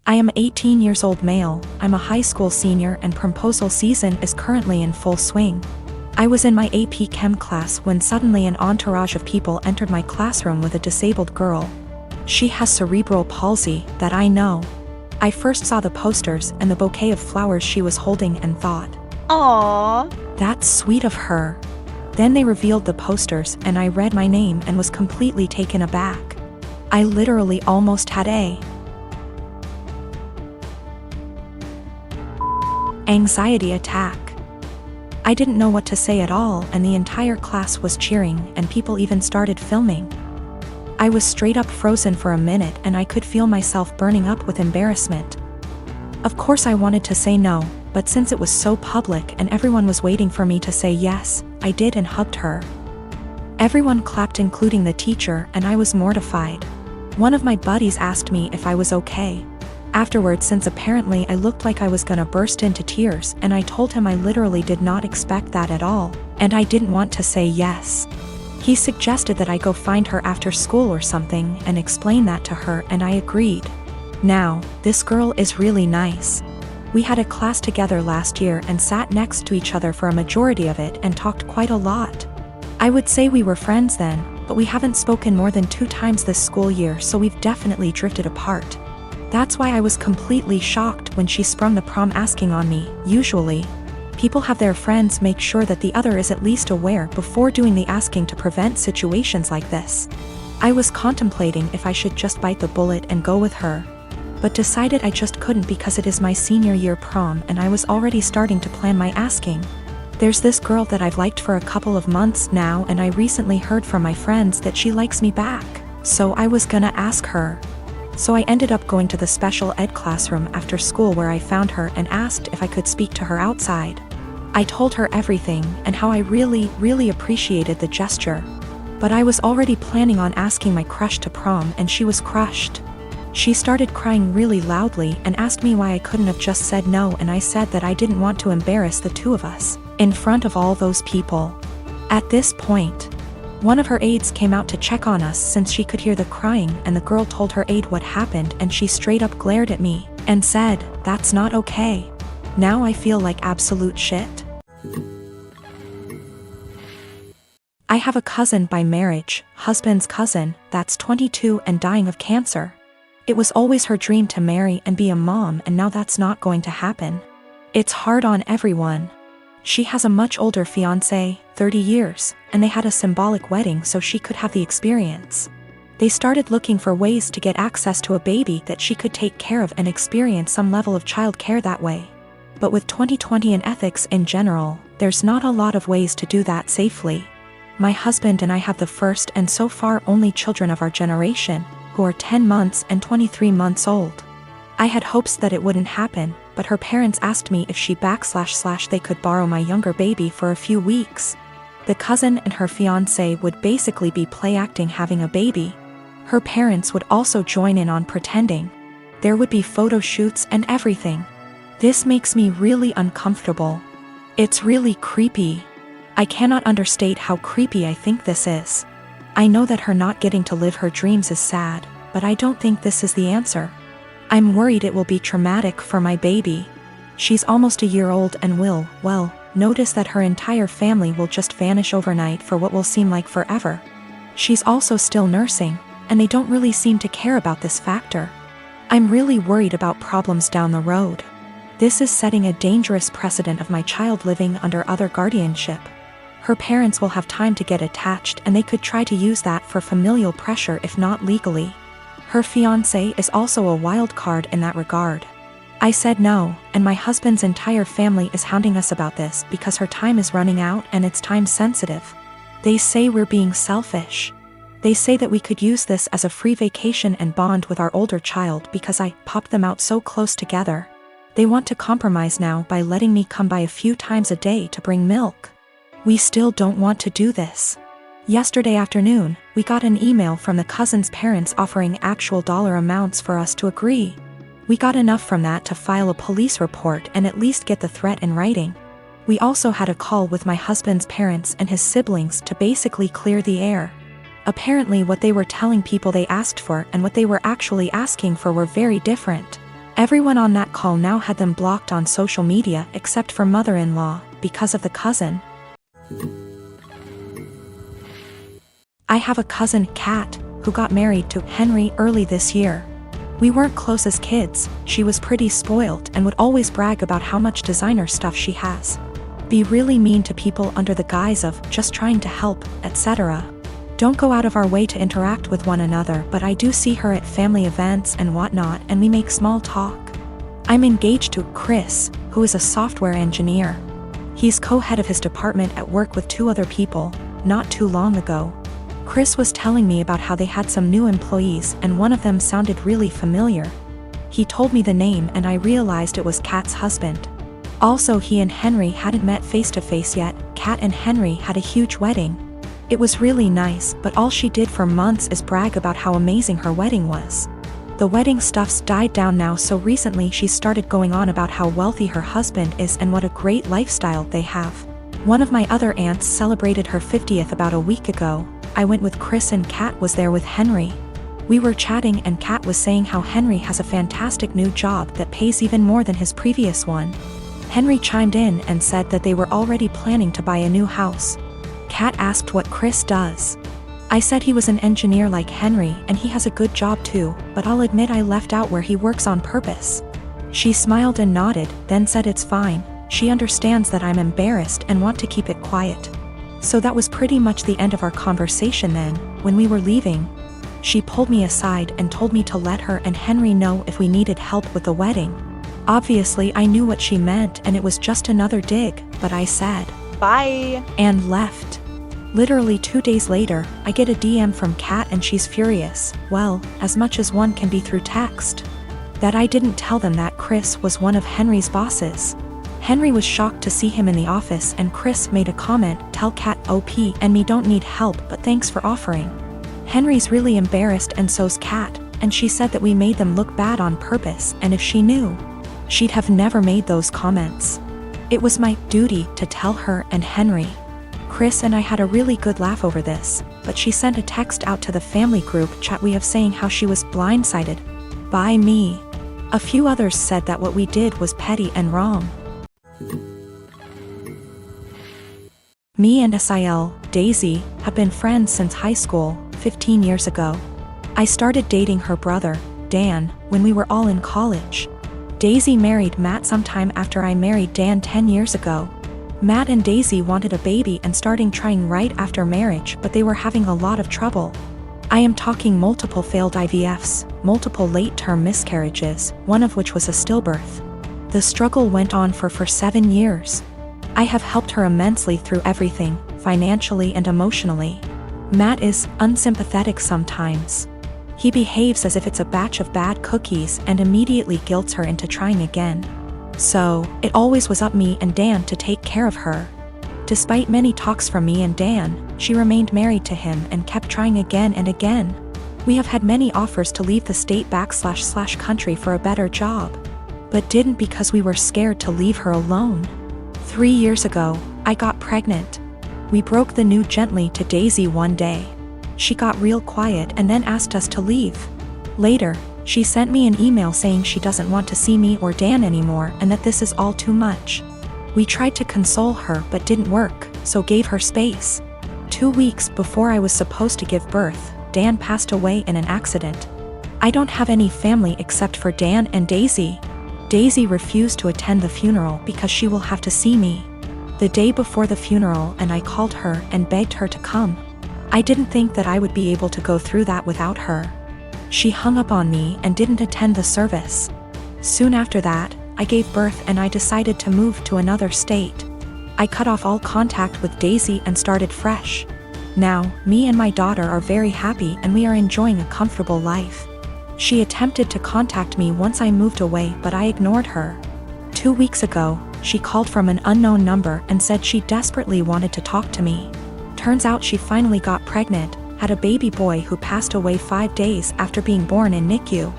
I am 18 years old male, I'm a high school senior and proposal season is currently in full swing. I was in my AP Chem class when suddenly an entourage of people entered my classroom with a disabled girl. She has cerebral palsy, that I know. I first saw the posters and the bouquet of flowers she was holding and thought, Aww. that's sweet of her. Then they revealed the posters and I read my name and was completely taken aback. I literally almost had a anxiety attack. I didn't know what to say at all and the entire class was cheering and people even started filming. I was straight up frozen for a minute and I could feel myself burning up with embarrassment. Of course I wanted to say no, but since it was so public and everyone was waiting for me to say yes, I did and hugged her. Everyone clapped including the teacher and I was mortified. One of my buddies asked me if I was okay. Afterwards, since apparently I looked like I was gonna burst into tears and I told him I literally did not expect that at all, and I didn't want to say yes. He suggested that I go find her after school or something and explain that to her and I agreed. Now, this girl is really nice. We had a class together last year and sat next to each other for a majority of it and talked quite a lot. I would say we were friends then, but we haven't spoken more than 2 times this school year, so we've definitely drifted apart. That's why I was completely shocked when she sprung the prom asking on me. Usually, people have their friends make sure that the other is at least aware before doing the asking to prevent situations like this. I was contemplating if I should just bite the bullet and go with her, but decided I just couldn't because it is my senior year prom and I was already starting to plan my asking. There's this girl that I've liked for a couple of months now and I recently heard from my friends that she likes me back, so I was gonna ask her. So I ended up going to the special ed classroom after school where I found her and asked if I could speak to her outside. I told her everything and how I really appreciated the gesture. But I was already planning on asking my crush to prom and she was crushed. She started crying really loudly and asked me why I couldn't have just said no, and I said that I didn't want to embarrass the two of us in front of all those people. At this point, one of her aides came out to check on us since she could hear the crying, and the girl told her aide what happened and she straight up glared at me and said, "That's not okay." Now I feel like absolute shit. I have a cousin by marriage, husband's cousin, that's 22 and dying of cancer. It was always her dream to marry and be a mom, and now that's not going to happen. It's hard on everyone. She has a much older fiancé, 30 years, and they had a symbolic wedding so she could have the experience. They started looking for ways to get access to a baby that she could take care of and experience some level of child care that way. But with 2020 and ethics in general, there's not a lot of ways to do that safely. My husband and I have the first and so far only children of our generation, who are 10 months and 23 months old. I had hopes that it wouldn't happen, but her parents asked me if she / they could borrow my younger baby for a few weeks. The cousin and her fiancé would basically be play acting having a baby. Her parents would also join in on pretending. There would be photo shoots and everything. This makes me really uncomfortable. It's really creepy. I cannot understate how creepy I think this is. I know that her not getting to live her dreams is sad, but I don't think this is the answer. I'm worried it will be traumatic for my baby. She's almost a year old and will, well, notice that her entire family will just vanish overnight for what will seem like forever. She's also still nursing, and they don't really seem to care about this factor. I'm really worried about problems down the road. This is setting a dangerous precedent of my child living under other guardianship. Her parents will have time to get attached and they could try to use that for familial pressure if not legally. Her fiancé is also a wild card in that regard. I said no, and my husband's entire family is hounding us about this because her time is running out and it's time sensitive. They say we're being selfish. They say that we could use this as a free vacation and bond with our older child because I popped them out so close together. They want to compromise now by letting me come by a few times a day to bring milk. We still don't want to do this. Yesterday afternoon, we got an email from the cousin's parents offering actual dollar amounts for us to agree. We got enough from that to file a police report and at least get the threat in writing. We also had a call with my husband's parents and his siblings to basically clear the air. Apparently what they were telling people they asked for and what they were actually asking for were very different. Everyone on that call now had them blocked on social media except for mother-in-law, because of the cousin. I have a cousin, Kat, who got married to Henry early this year. We weren't close as kids, she was pretty spoiled and would always brag about how much designer stuff she has. Be really mean to people under the guise of just trying to help, etc. Don't go out of our way to interact with one another, but I do see her at family events and whatnot, and we make small talk. I'm engaged to Chris, who is a software engineer. He's co-head of his department at work with 2 other people, not too long ago. Chris was telling me about how they had some new employees and one of them sounded really familiar. He told me the name and I realized it was Kat's husband. Also, he and Henry hadn't met face to face yet. Kat and Henry had a huge wedding. It was really nice, but all she did for months is brag about how amazing her wedding was. The wedding stuff's died down now, so recently she started going on about how wealthy her husband is and what a great lifestyle they have. One of my other aunts celebrated her 50th about a week ago. I went with Chris and Kat was there with Henry. We were chatting and Kat was saying how Henry has a fantastic new job that pays even more than his previous one. Henry chimed in and said that they were already planning to buy a new house. Kat asked what Chris does. I said he was an engineer like Henry and he has a good job too, but I'll admit I left out where he works on purpose. She smiled and nodded, then said it's fine. She understands that I'm embarrassed and want to keep it quiet. So that was pretty much the end of our conversation then. When we were leaving, she pulled me aside and told me to let her and Henry know if we needed help with the wedding. Obviously I knew what she meant and it was just another dig, but I said, Bye. And left. Literally 2 days later, I get a DM from Kat and she's furious, well, as much as one can be through text. That I didn't tell them that Chris was one of Henry's bosses. Henry was shocked to see him in the office and Chris made a comment, tell Kat OP and me don't need help but thanks for offering. Henry's really embarrassed and so's Kat, and she said that we made them look bad on purpose and if she knew, she'd have never made those comments. It was my duty to tell her and Henry. Chris and I had a really good laugh over this, but she sent a text out to the family group chat we have saying how she was blindsided by me. A few others said that what we did was petty and wrong. Me and Sil, Daisy, have been friends since high school, 15 years ago. I started dating her brother, Dan, when we were all in college. Daisy married Matt sometime after I married Dan 10 years ago. Matt and Daisy wanted a baby and starting trying right after marriage, but they were having a lot of trouble. I am talking multiple failed IVFs, multiple late-term miscarriages, one of which was a stillbirth. The struggle went on for 7 years. I have helped her immensely through everything, financially and emotionally. Matt is unsympathetic sometimes. He behaves as if it's a batch of bad cookies and immediately guilts her into trying again. So, it always was up me and Dan to take care of her. Despite many talks from me and Dan, she remained married to him and kept trying again and again. We have had many offers to leave the state / country for a better job, but didn't because we were scared to leave her alone. 3 years ago, I got pregnant. We broke the news gently to Daisy one day. She got real quiet and then asked us to leave. Later, she sent me an email saying she doesn't want to see me or Dan anymore and that this is all too much. We tried to console her but didn't work, so gave her space. 2 weeks before I was supposed to give birth, Dan passed away in an accident. I don't have any family except for Dan and Daisy. Daisy refused to attend the funeral because she will have to see me the day before the funeral, and I called her and begged her to come. I didn't think that I would be able to go through that without her. She hung up on me and didn't attend the service. Soon after that, I gave birth and I decided to move to another state. I cut off all contact with Daisy and started fresh. Now, me and my daughter are very happy and we are enjoying a comfortable life. She attempted to contact me once I moved away, but I ignored her. 2 weeks ago, she called from an unknown number and said she desperately wanted to talk to me. Turns out she finally got pregnant, had a baby boy who passed away 5 days after being born in NICU.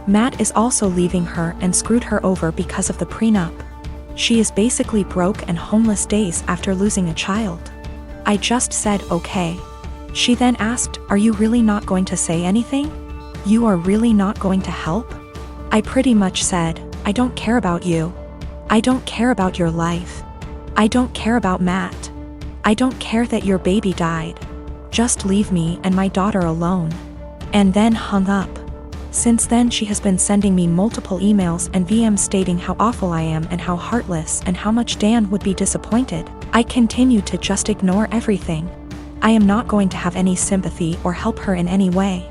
Matt is also leaving her and screwed her over because of the prenup. She is basically broke and homeless days after losing a child. I just said okay. She then asked, "Are you really not going to say anything? You are really not going to help?" I pretty much said, I don't care about you. I don't care about your life. I don't care about Matt. I don't care that your baby died. Just leave me and my daughter alone. And then hung up. Since then she has been sending me multiple emails and VMs stating how awful I am and how heartless and how much Dan would be disappointed. I continue to just ignore everything. I am not going to have any sympathy or help her in any way.